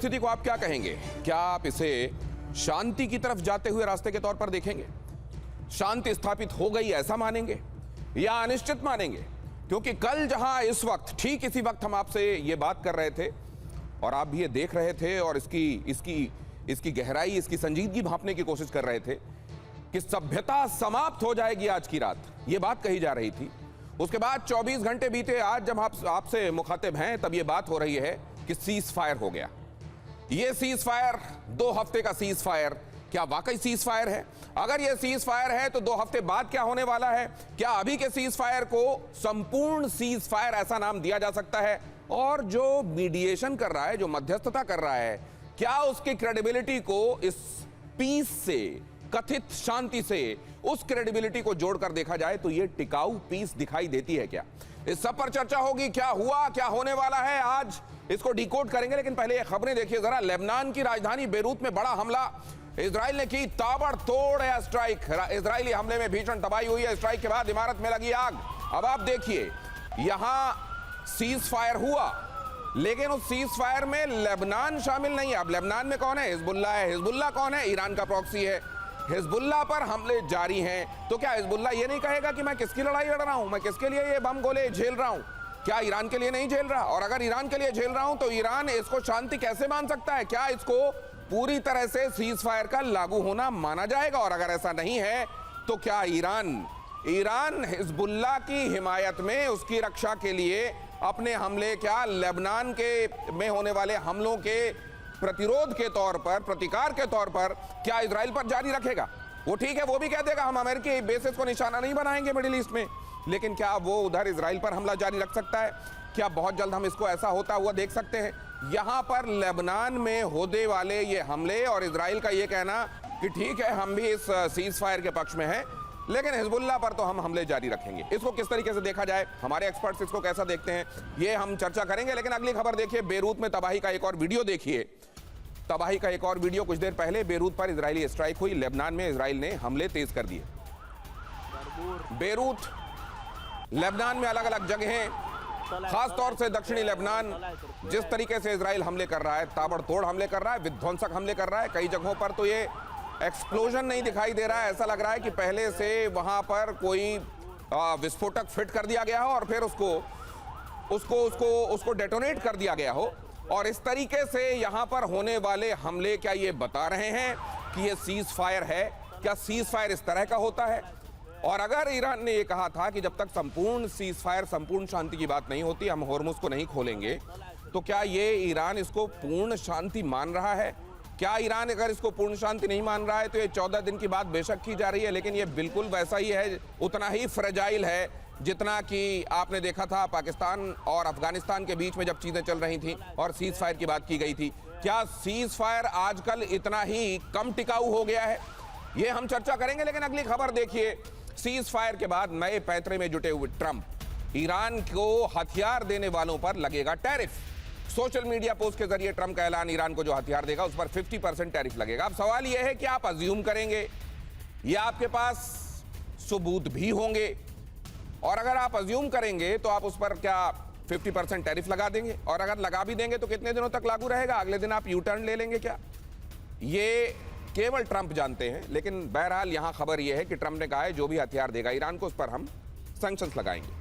परिस्थिति को आप क्या कहेंगे? क्या आप इसे शांति की तरफ जाते हुए रास्ते के तौर पर देखेंगे? शांति स्थापित हो गई ऐसा मानेंगे या अनिश्चित मानेंगे? क्योंकि कल जहां इस वक्त ठीक इसी वक्त हम आपसे ये बात कर रहे थे और आप भी ये देख रहे थे और इसकी गहराई, इसकी संजीदगी भांपने की कोशिश कर रहे थे कि सभ्यता समाप्त हो जाएगी आज की रात, ये बात कही जा रही थी। उसके बाद 24 घंटे बीते, आज जब आपसे मुखातिब हैं तब ये बात हो रही है कि सीज फायर हो गया। ये सीज फायर 2 हफ्ते का सीज फायर क्या वाकई सीज फायर है? अगर ये सीज फायर है तो 2 हफ्ते बाद क्या होने वाला है? क्या अभी के सीज फायर को संपूर्ण सीज फायर ऐसा नाम दिया जा सकता है? और जो मीडिएशन कर रहा है, जो मध्यस्थता कर रहा है, क्या उसकी क्रेडिबिलिटी को इस पीस से, कथित शांति से, उस क्रेडिबिलिटी को जोड़कर देखा जाए तो ये टिकाऊ पीस दिखाई देती है क्या? इस सब पर चर्चा होगी। क्या हुआ, क्या होने वाला है, आज इसको डिकोड करेंगे। लेकिन पहले ये खबरें देखिए जरा। लेबनान की राजधानी बेरूत में बड़ा हमला इजराइल ने की, ताबड़तोड़ एयर स्ट्राइक। इजरायली हमले में भीषण तबाही हुई है। स्ट्राइक के बाद इमारत में लगी आग। अब आप देखिए, यहां सीज फायर हुआ, लेकिन उस सीज फायर में लेबनान शामिल नहीं है। अब लेबनान में कौन है? हिजबुल्लाह है। हिजबुल्लाह कौन है? ईरान का प्रॉक्सी है। हिजबुल्लाह पर हमले जारी हैं। तो क्या हिजबुल्लाह ये नहीं कहेगा कि मैं किसकी लड़ाई लड़ रहा हूं, मैं किसके लिए ये बम गोले झेल रहा हूं? क्या ईरान के लिए नहीं झेल रहा? और अगर ईरान के लिए झेल रहा हूं तो ईरान इसको शांति कैसे मान सकता है? क्या इसको पूरी तरह से सीज फायर का लागू होना माना जाएगा? और अगर ऐसा नहीं है तो क्या ईरान हिजबुल्लाह की हिमायत में, उसकी रक्षा के लिए अपने हमले, क्या लेबनान के में होने वाले हमलों के प्रतिरोध के तौर पर, प्रतिकार के तौर पर क्या इजराइल पर जारी रखेगा? वो ठीक है, वो भी कह देगा हम अमेरिकी बेसिस को निशाना नहीं बनाएंगे मिडिल ईस्ट में, लेकिन क्या वो उधर इजराइल पर हमला जारी रख सकता है? क्या बहुत जल्द हम इसको ऐसा होता हुआ देख सकते हैं? यहां पर लेबनान में होने वाले ये हमले और इजराइल का ये कहना कि ठीक है हम भी इस सीज फायर के पक्ष में हैं, लेकिन हिजबुल्लाह पर तो हम हमले जारी रखेंगे, इसको किस तरीके से देखा जाए, हमारे एक्सपर्ट्स इसको कैसा देखते हैं, ये हम चर्चा करेंगे। लेकिन अगली खबर देखिए, बेरूत में तबाही का एक और वीडियो देखिए। तबाही का एक और वीडियो। कुछ देर पहले बेरूत पर इजरायली स्ट्राइक हुई। लेबनान में इजराइल ने हमले तेज कर दिए। बेरूत, लेबनान में अलग अलग जगहें, खास तौर से दक्षिणी लेबनान, जिस तरीके से इजराइल हमले कर रहा है, ताबड़तोड़ हमले कर रहा है, विध्वंसक हमले कर रहा है। कई जगहों पर तो ये एक्सप्लोजन नहीं दिखाई दे रहा है, ऐसा लग रहा है कि पहले से वहां पर कोई विस्फोटक फिट कर दिया गया हो और फिर उसको डेटोनेट कर दिया गया हो। और इस तरीके से यहां पर होने वाले हमले क्या ये बता रहे हैं कि ये सीज फायर है? क्या सीज फायर इस तरह का होता है? और अगर ईरान ने ये कहा था कि जब तक संपूर्ण सीज फायर, संपूर्ण शांति की बात नहीं होती हम होर्मुज को नहीं खोलेंगे, तो क्या ये ईरान इसको पूर्ण शांति मान रहा है? क्या ईरान अगर इसको पूर्ण शांति नहीं मान रहा है तो ये 14 दिन की बात बेशक की जा रही है, लेकिन ये बिल्कुल वैसा ही है, उतना ही फ्रेजाइल है जितना कि आपने देखा था पाकिस्तान और अफगानिस्तान के बीच में जब चीजें चल रही थी और सीज फायर की बात की गई थी। क्या सीज फायर आजकल इतना ही कम टिकाऊ हो गया है? ये हम चर्चा करेंगे। लेकिन अगली खबर देखिए, सीज फायर के बाद नए पैंतरे में जुटे हुए ट्रंप, ईरान को हथियार देने वालों पर लगेगा टैरिफ। सोशल मीडिया पोस्ट के जरिए ट्रंप का ऐलान, ईरान को जो हथियार देगा उस पर 50% टैरिफ लगेगा। अब सवाल यह है कि आप अज्यूम करेंगे या आपके पास सबूत भी होंगे? और अगर आप अज्यूम करेंगे तो आप उस पर क्या 50% टैरिफ लगा देंगे? और अगर लगा भी देंगे तो कितने दिनों तक लागू रहेगा? अगले दिन आप यू टर्न ले लेंगे क्या? ये केवल ट्रंप जानते हैं। लेकिन बहरहाल यहां खबर यह है कि ट्रंप ने कहा है जो भी हथियार देगा ईरान को उस पर हम सैंक्शंस लगाएंगे।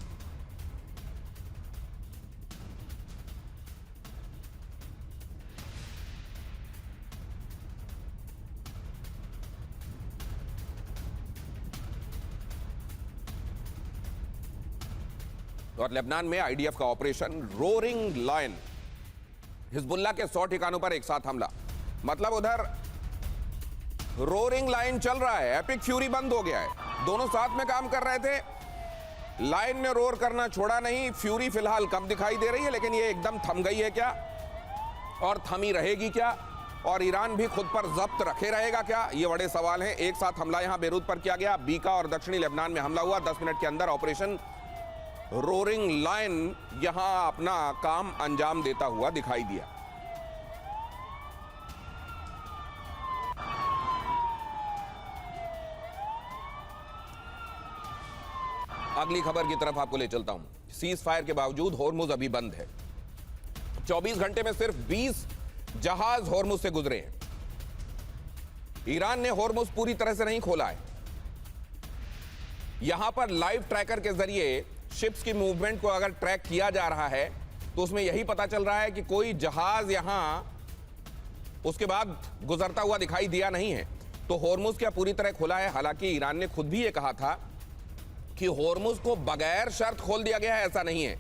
और लेबनान में आईडीएफ का ऑपरेशन रोरिंग लायन, हिजबुल्लाह के 100 ठिकानों पर एक साथ हमला। मतलब उधर रोरिंग लाइन चल रहा है, एपिक फ्यूरी बंद हो गया है। दोनों साथ में काम कर रहे थे, लाइन ने रोर करना छोड़ा नहीं। फ्यूरी फिलहाल कम दिखाई दे रही है, लेकिन ये एकदम थम गई है क्या और थमी रहेगी क्या? और ईरान भी खुद पर जब्त रखे रहेगा क्या? ये बड़े सवाल हैं। एक साथ हमला यहां बेरूत पर किया गया, बीका और दक्षिणी लेबनान में हमला हुआ। 10 मिनट के अंदर ऑपरेशन रोरिंग लायन यहां अपना काम अंजाम देता हुआ दिखाई दिया। अगली खबर की तरफ आपको ले चलता हूं। सीज फायर के बावजूद होर्मुज अभी बंद है। 24 घंटे में सिर्फ 20 जहाज होर्मुज से गुजरे हैं। ईरान ने होर्मुज पूरी तरह से नहीं खोला है। यहां पर लाइव ट्रैकर के जरिए शिप्स की मूवमेंट को अगर ट्रैक किया जा रहा है तो उसमें यही पता चल रहा है कि कोई जहाज यहां उसके बाद गुजरता हुआ दिखाई दिया नहीं है। तो होर्मुज क्या पूरी तरह खुला है? हालांकि ईरान ने खुद भी ये कहा था कि होर्मुज को बगैर शर्त खोल दिया गया है, ऐसा नहीं है।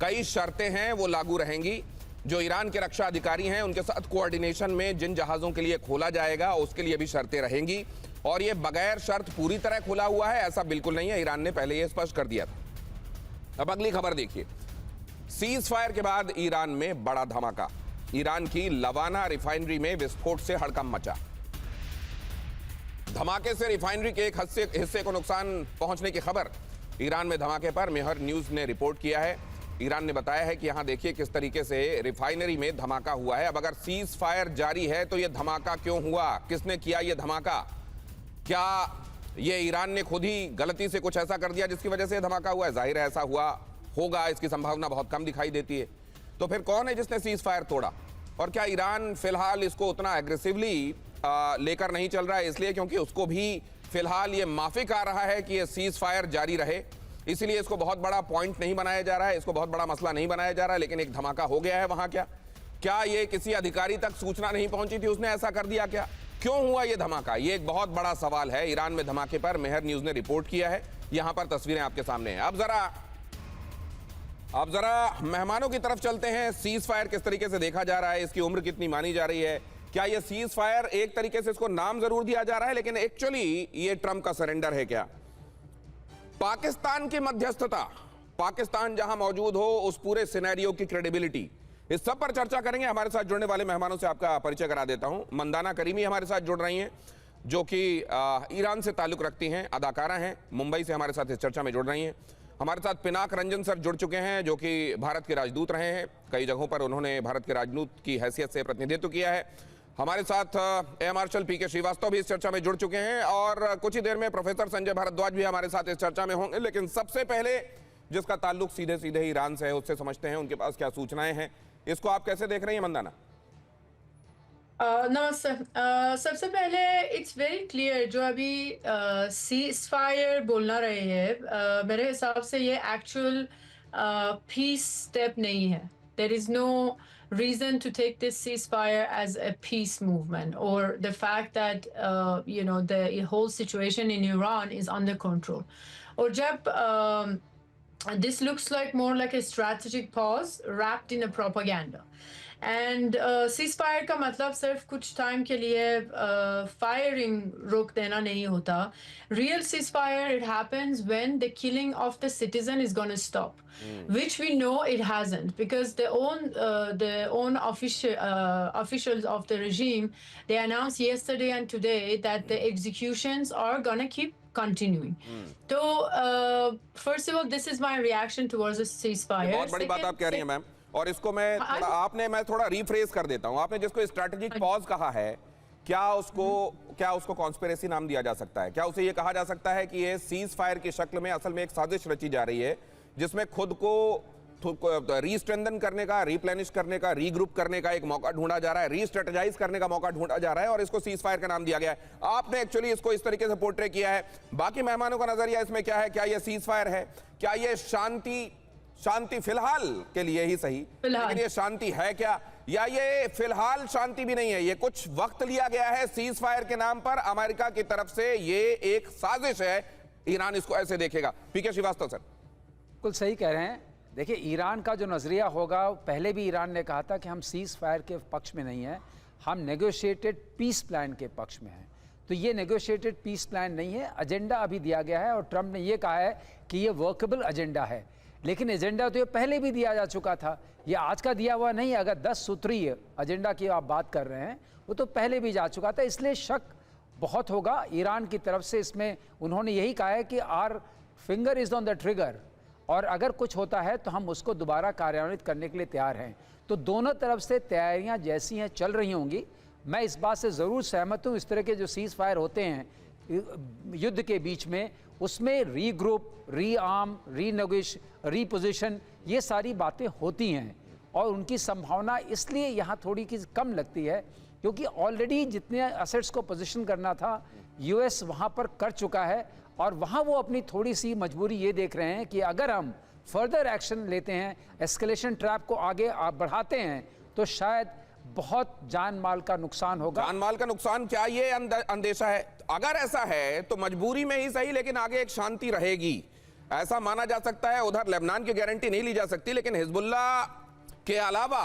कई शर्तें हैं वो लागू रहेंगी। जो ईरान के रक्षा अधिकारी हैं उनके साथ कोऑर्डिनेशन में जिन जहाजों के लिए खोला जाएगा उसके लिए भी शर्तें रहेंगी। और ये बगैर शर्त पूरी तरह खुला हुआ है ऐसा बिल्कुल नहीं है। ईरान ने पहले ये स्पष्ट कर दिया था। अब अगली खबर देखिए। सीज फायर के बाद ईरान में बड़ा धमाका। ईरान की लवाना रिफाइनरी में विस्फोट से हड़कंप मचा। धमाके से रिफाइनरी के एक हिस्से को नुकसान पहुंचने की खबर ईरान में धमाके पर मेहर न्यूज ने रिपोर्ट किया है। ईरान ने बताया है कि यहां देखिए किस तरीके से रिफाइनरी में धमाका हुआ है। अब अगर सीज फायर जारी है तो यह धमाका क्यों हुआ? किसने किया यह धमाका? क्या यह ईरान ने खुद ही गलती से कुछ ऐसा कर दिया जिसकी वजह से धमाका हुआ है? जाहिर है ऐसा हुआ होगा, इसकी संभावना बहुत कम दिखाई देती है। तो फिर कौन है जिसने सीज फायर तोड़ा? और क्या ईरान फिलहाल इसको उतना एग्रेसिवली लेकर नहीं चल रहा है इसलिए क्योंकि उसको भी फिलहाल ये माफिक आ रहा है कि ये सीज फायर जारी रहे, इसलिए इसको बहुत बड़ा पॉइंट नहीं बनाया जा रहा है, इसको बहुत बड़ा मसला नहीं बनाया जा रहा है। लेकिन एक धमाका हो गया है वहां। क्या ये किसी अधिकारी तक सूचना नहीं पहुंची थी, उसने ऐसा कर दिया क्या? क्यों हुआ ये धमाका? ये एक बहुत बड़ा सवाल है। ईरान में धमाके पर मेहर न्यूज ने रिपोर्ट किया है। यहां पर तस्वीरें आपके सामने हैं। अब जरा मेहमानों की तरफ चलते हैं। सीज फायर किस तरीके से देखा जा रहा है, इसकी उम्र कितनी मानी जा रही है? क्या ये सीज फायर एक तरीके से इसको नाम जरूर दिया जा रहा है लेकिन एक्चुअली ये ट्रंप का सरेंडर है क्या? पाकिस्तान की मध्यस्थता, पाकिस्तान जहां मौजूद हो उस पूरे सिनेरियो की क्रेडिबिलिटी, इस सब पर चर्चा करेंगे। हमारे साथ जुड़ने वाले मेहमानों से आपका परिचय करा देता हूं। मंदाना करीमी हमारे साथ जुड़ रही हैं जो कि ईरान से ताल्लुक रखती हैं, अदाकारा हैं, मुंबई से हमारे साथ इस चर्चा में जुड़ रही हैं। हमारे साथ पिनाक रंजन सर जुड़ चुके हैं जो कि भारत के राजदूत रहे हैं, कई जगहों पर उन्होंने भारत के राजदूत की हैसियत से प्रतिनिधित्व किया है। हमारे साथ एयर मार्शल पीके श्रीवास्तव भी इस चर्चा में जुड़ चुके हैं और कुछ ही देर में प्रोफेसर संजय भारद्वाज भी हमारे साथ इस चर्चा में होंगे। लेकिन सबसे पहले जिसका ताल्लुक सीधे सीधे ईरान से है उससे समझते हैं उनके पास क्या सूचनाएं हैं। इसको आप कैसे देख रही हैं मंदाना? नमस्ते। सबसे पहले इट्स वेरी क्लियर जो अभी सीज फायर बोलना रहे हैं, मेरे हिसाब से ये एक्चुअल पीस स्टेप नहीं है। There is no reason to take this ceasefire as a peace movement or the fact that the whole situation in Iran is under control. Or jab this looks like more like a strategic pause wrapped in a propaganda. And ceasefire का मतलब सिर्फ कुछ time के लिए firing रोक देना नहीं होता. Real ceasefire, it happens when the killing of the citizen is going to stop, which we know it hasn't, because the own officials of the regime, they announced yesterday and today that the executions are going to keep continuing. So first of all, this is my reaction towards the ceasefire. बहुत बड़ी बात आप कह रही हैं ma'am, और इसको मैं थोड़ा रिफ्रेज कर देता हूं। आपने जिसको स्ट्रेटेजिक पॉज कहा है, क्या उसको कॉन्स्पिरेसी नाम दिया जा सकता है? क्या उसे ये कहा जा सकता है कि ये सीज फायर की शक्ल में असल में एक साजिश रची जा रही है जिसमें खुद को रीस्ट्रेंथन करने का, रिप्लेनिश करने का, रीग्रुप करने का एक मौका ढूंढा जा रहा है, रीस्ट्रेटेजाइज करने का मौका ढूंढा जा रहा है और इसको सीज फायर का नाम दिया गया है? आपने एक्चुअली इसको इस तरीके से पोर्ट्रे किया है। बाकी मेहमानों का नजरिया इसमें क्या है? क्या ये सीज फायर है? क्या ये शांति फिलहाल के लिए ही सही, लेकिन ये शांति है क्या? या ये फिलहाल शांति भी नहीं है, ये कुछ वक्त लिया गया है सीज फायर के नाम पर अमेरिका की तरफ से, ये एक साजिश है, ईरान इसको ऐसे देखेगा? पीके श्रीवास्तव सर। बिल्कुल सही कह रहे हैं। देखिए, ईरान का जो नजरिया होगा, पहले भी ईरान ने कहा था कि हम सीज फायर के पक्ष में नहीं है, हम नेगोशिएटेड पीस प्लान के पक्ष में हैं। तो ये नेगोशिएटेड पीस प्लान नहीं है, एजेंडा अभी दिया गया है और ट्रंप ने ये कहा है कि ये वर्केबल एजेंडा है। लेकिन एजेंडा तो ये पहले भी दिया जा चुका था, ये आज का दिया हुआ नहीं है। अगर 10 सूत्रीय एजेंडा की आप बात कर रहे हैं, वो तो पहले भी जा चुका था, इसलिए शक बहुत होगा ईरान की तरफ से इसमें। उन्होंने यही कहा है कि our finger is on the trigger, और अगर कुछ होता है तो हम उसको दोबारा कार्यान्वित करने के लिए तैयार हैं। तो दोनों तरफ से तैयारियां जैसी हैं चल रही होंगी। मैं इस बात से ज़रूर सहमत हूँ, इस तरह के जो सीज फायर होते हैं युद्ध के बीच में, उसमें रीग्रुप, री आर्म, रीनेगोशिएशन, रीपोजिशन, ये सारी बातें होती हैं और उनकी संभावना इसलिए यहाँ थोड़ी की कम लगती है क्योंकि ऑलरेडी जितने असेट्स को पोजीशन करना था यूएस वहाँ पर कर चुका है, और वहाँ वो अपनी थोड़ी सी मजबूरी ये देख रहे हैं कि अगर हम फर्दर एक्शन लेते हैं, एस्केलेशन ट्रैप को आगे बढ़ाते हैं, तो शायद बहुत जान माल का नुकसान होगा। जान माल का नुकसान क्या, ये अंदेशा है? अगर ऐसा है तो मजबूरी में ही सही, लेकिन आगे एक शांति रहेगी, ऐसा माना जा सकता है। उधर लेबनान की गारंटी नहीं ली जा सकती, लेकिन हिजबुल्लाह के अलावा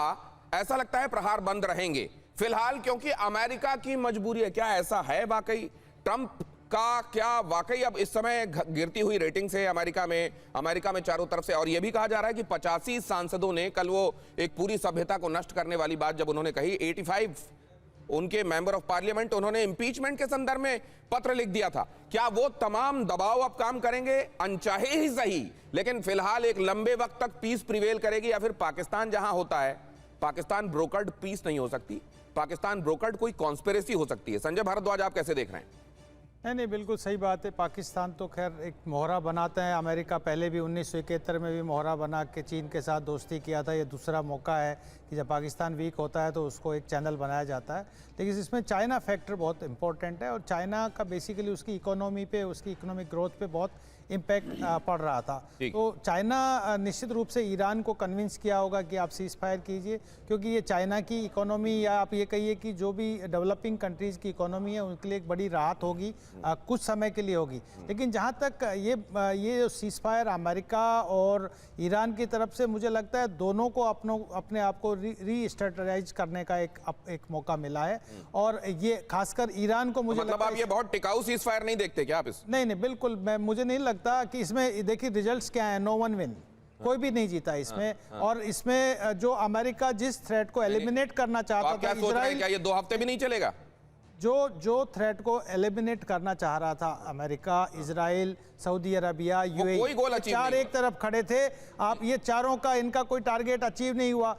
ऐसा लगता है प्रहार बंद रहेंगे फिलहाल, क्योंकि अमेरिका की मजबूरी है। क्या ऐसा है वाकई? ट्रंप का क्या वाकई अब इस समय गिरती हुई रेटिंग से अमेरिका में चारों तरफ से, और यह भी कहा जा रहा है कि 85 सांसदों ने कल वो एक पूरी सभ्यता को नष्ट करने वाली बात जब उन्होंने कही, 85 उनके मेंबर ऑफ पार्लियामेंट, उन्होंने इंपीचमेंट के संदर्भ में पत्र लिख दिया था। क्या वो तमाम दबाव अब काम करेंगे? अनचाहे ही सही, लेकिन फिलहाल एक लंबे वक्त तक पीस प्रिवेल करेगी, या फिर पाकिस्तान जहां होता है, पाकिस्तान ब्रोकर्ड पीस नहीं हो सकती, पाकिस्तान ब्रोकर्ड कोई कॉन्स्पिरेसी हो सकती है? संजय भारद्वाज, आप कैसे देख रहे हैं? नहीं, बिल्कुल सही बात है। पाकिस्तान तो खैर एक मोहरा बनाता है। अमेरिका पहले भी 1971 में भी मोहरा बना के चीन के साथ दोस्ती किया था। ये दूसरा मौका है कि जब पाकिस्तान वीक होता है तो उसको एक चैनल बनाया जाता है। लेकिन इसमें चाइना फैक्टर बहुत इंपॉर्टेंट है, और चाइना का बेसिकली उसकी इकोनॉमी पे, उसकी इकोनॉमिक ग्रोथ पे बहुत इम्पैक्ट पड़ रहा था। तो चाइना निश्चित रूप से ईरान को कन्विंस किया होगा कि आप सीज फायर कीजिए, क्योंकि ये चाइना की इकोनॉमी, या आप ये कहिए कि जो भी डेवलपिंग कंट्रीज़ की इकोनॉमी है उनके लिए एक बड़ी राहत होगी, कुछ समय के लिए होगी। लेकिन जहाँ तक ये सीज फायर अमेरिका और ईरान की तरफ से, मुझे लगता है दोनों को अपने आप को री स्ट्रेटजाइज करने का एक मौका मिला है, और ये खासकर ईरान को मुझे मतलब आप ये बहुत टिकाऊ सीज फायर नहीं देखते क्या आप इस? नहीं, बिल्कुल मुझे नहीं लगता कि इसमें, देखिए रिजल्ट्स क्या है, नो वन विन, कोई भी नहीं जीता इसमें। और इसमें जो अमेरिका जिस थ्रेट को एलिमिनेट करना चाहता था, इजराइल, क्या ये 2 हफ्ते भी नहीं चलेगा? जो थ्रेट को एलिमिनेट करना चाह रहा था America, Israel, Saudi Arabia, UAE, चार एक तरफ खड़े थे। आप ये चारों का, इनका कोई टारगेट अचीव नहीं हुआ।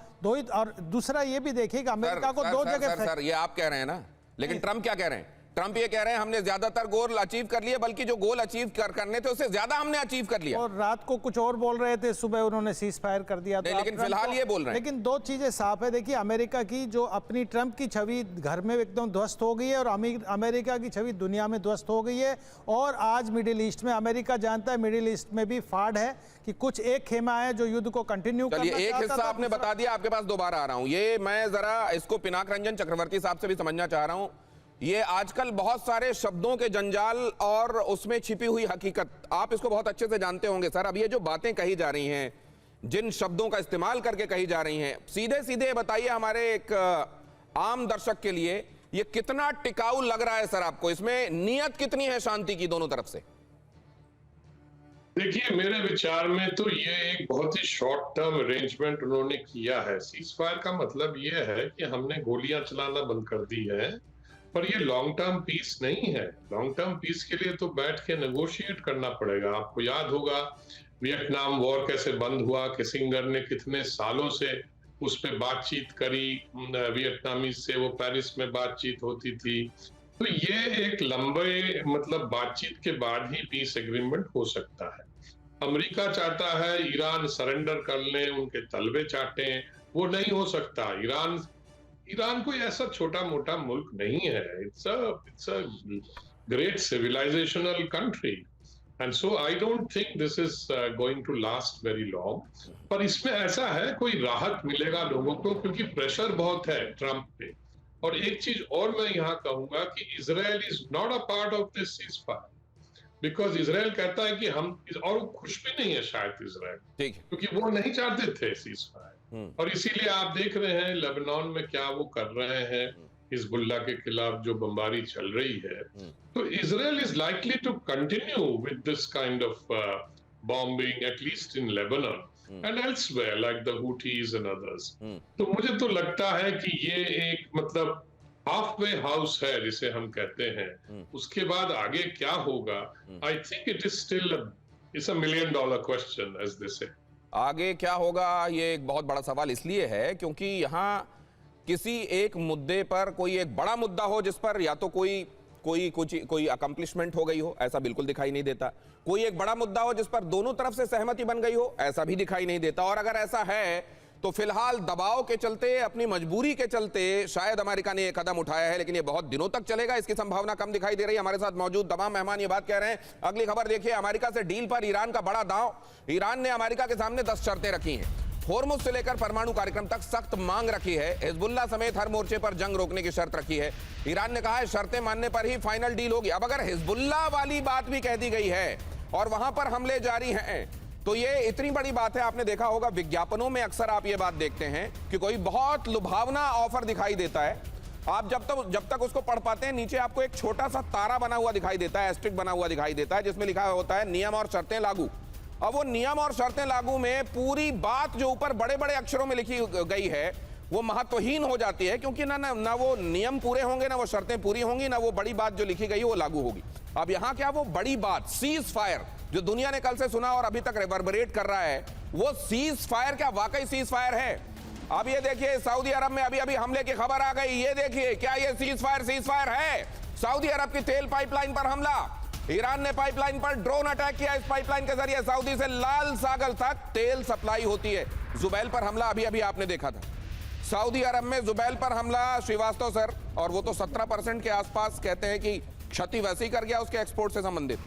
और दूसरा ये भी देखिए कि अमेरिका को दो जगह, सर ये आप कह रहे हैं ना, लेकिन ट्रंप क्या कह रहे हैं? ट्रंप ये कह रहे हैं हमने ज्यादातर गोल अचीव कर लिए, बल्कि जो गोल अचीव करने थे उससे ज्यादा हमने अचीव कर लिया। और रात को कुछ और बोल रहे थे, सुबह उन्होंने सीज फायर कर दिया। नहीं, लेकिन फिलहाल ये बोल रहे हैं। लेकिन दो चीजें साफ है। देखिए, अमेरिका की जो अपनी ट्रंप की छवि घर में एकदम ध्वस्त हो गई है, और अमेरिका की छवि दुनिया में ध्वस्त हो गई है। और आज मिडिल ईस्ट में, अमेरिका जानता है मिडिल ईस्ट में भी फाड़ है कि कुछ एक खेमा है जो युद्ध को कंटिन्यू करना चाहता था। एक हिस्सा आपने बता दिया, आपके पास दोबारा आ रहा हूं। ये मैं जरा इसको पिनाक रंजन चक्रवर्ती साहब से भी समझना चाह रहा हूं। ये आजकल बहुत सारे शब्दों के जंजाल और उसमें छिपी हुई हकीकत, आप इसको बहुत अच्छे से जानते होंगे सर। अब ये जो बातें कही जा रही हैं, जिन शब्दों का इस्तेमाल करके कही जा रही हैं, सीधे सीधे बताइए हमारे एक आम दर्शक के लिए, ये कितना टिकाऊ लग रहा है सर आपको? इसमें नीयत कितनी है शांति की दोनों तरफ से? देखिए, मेरे विचार में तो ये एक बहुत ही शॉर्ट टर्म अरेंजमेंट उन्होंने किया है। सीज फायर का मतलब ये है कि हमने गोलियां चलाना बंद कर दी है, पर ये लॉन्ग टर्म पीस नहीं है। लॉन्ग टर्म पीस के लिए तो बैठ के नेगोशिएट करना पड़ेगा। आपको याद होगा वियतनाम वॉर कैसे बंद हुआ, किसिंगर ने कितने सालों से उस पर बातचीत करी, वियतनामी से वो पेरिस में बातचीत होती थी। तो ये एक लंबे मतलब बातचीत के बाद ही पीस एग्रीमेंट हो सकता है। अमेरिका चाहता है ईरान सरेंडर कर ले, उनके तलवे चाटे, वो नहीं हो सकता। ईरान कोई ऐसा छोटा मोटा मुल्क नहीं है। It's a great civilisational country, and so I don't think this is going to last very long. पर इसमें ऐसा है, कोई राहत मिलेगा लोगों को, क्योंकि प्रेशर बहुत है ट्रंप पे। और एक चीज और मैं यहाँ कहूंगा कि Israel is not a part of this cease fire, because Israel कहता है कि हम, और वो खुश भी नहीं है शायद इजराइल, क्योंकि वो नहीं चाहते थे सीज फायर। और इसीलिए आप देख रहे हैं लेबनान में क्या वो कर रहे हैं, हिजबुल्लाह के खिलाफ जो बमबारी चल रही है। तो Israel is likely to continue with this kind of bombing, at least in Lebanon and elsewhere like the Houthis and others. तो मुझे तो लगता है कि ये एक मतलब हाफ वे हाउस है जिसे हम कहते हैं। उसके बाद आगे क्या होगा, I think it is still it's a $1 million question as they say. आगे क्या होगा, ये एक बहुत बड़ा सवाल इसलिए है क्योंकि यहाँ किसी एक मुद्दे पर कोई एक बड़ा मुद्दा हो जिस पर या तो कोई अकम्प्लिशमेंट हो गई हो, ऐसा बिल्कुल दिखाई नहीं देता। कोई एक बड़ा मुद्दा हो जिस पर दोनों तरफ से सहमति बन गई हो, ऐसा भी दिखाई नहीं देता। और अगर ऐसा है तो फिलहाल दबाव के चलते, अपनी मजबूरी के चलते शायद अमेरिका ने यह कदम उठाया है, लेकिन यह बहुत दिनों तक चलेगा इसकी संभावना कम दिखाई दे रही है। हमारे साथ मौजूद तमाम मेहमान ये बात कह रहे हैं। अगली खबर देखिए, अमेरिका से डील पर ईरान का बड़ा दांव। ईरान ने अमेरिका के सामने 10 शर्तें रखी हैं। होर्मुज से लेकर परमाणु कार्यक्रम तक सख्त मांग रखी है। हिजबुल्लाह समेत हर मोर्चे पर जंग रोकने की शर्त रखी है। ईरान ने कहा है शर्तें मानने पर ही फाइनल डील होगी। अब अगर हिजबुल्लाह वाली बात भी कह दी गई है और वहां पर हमले जारी हैं, तो ये इतनी बड़ी बात है। आपने देखा होगा विज्ञापनों में अक्सर आप ये बात देखते हैं कि कोई बहुत लुभावना ऑफर दिखाई देता है, आप जब तक उसको पढ़ पाते हैं, नीचे आपको एक छोटा सा तारा बना हुआ दिखाई देता है, एस्ट्रिक बना हुआ दिखाई देता है, जिसमें लिखा होता है नियम और शर्तें लागू। अब वो नियम और शर्तें लागू में पूरी बात जो ऊपर बड़े बड़े अक्षरों में लिखी गई है वो महत्वहीन हो जाती है, क्योंकि ना वो नियम पूरे होंगे, ना वो शर्तें पूरी होंगी, ना वो बड़ी बात जो लिखी गई है वो लागू होगी। अब यहां क्या वो बड़ी बात सीज फायर जो दुनिया ने कल से सुना और अभी तक रिवर्बरेट कर रहा है, वो सीज फायर क्या वाकई सीज फायर है? अब ये देखिए, सऊदी अरब में अभी अभी हमले की खबर आ गई। ये देखिए, क्या ये सीज फायर है? सऊदी अरब की तेल पाइपलाइन पर हमला। ईरान ने पाइपलाइन पर ड्रोन अटैक किया। इस पाइपलाइन के जरिए सऊदी से लाल सागर तक तेल सप्लाई होती है। जुबैल पर हमला अभी अभी आपने देखा था। सऊदी अरब में जुबैल पर हमला, श्रीवास्तव सर, और वो तो 17% के आसपास कहते हैं कि क्षति वैसे ही कर गया उसके एक्सपोर्ट से संबंधित।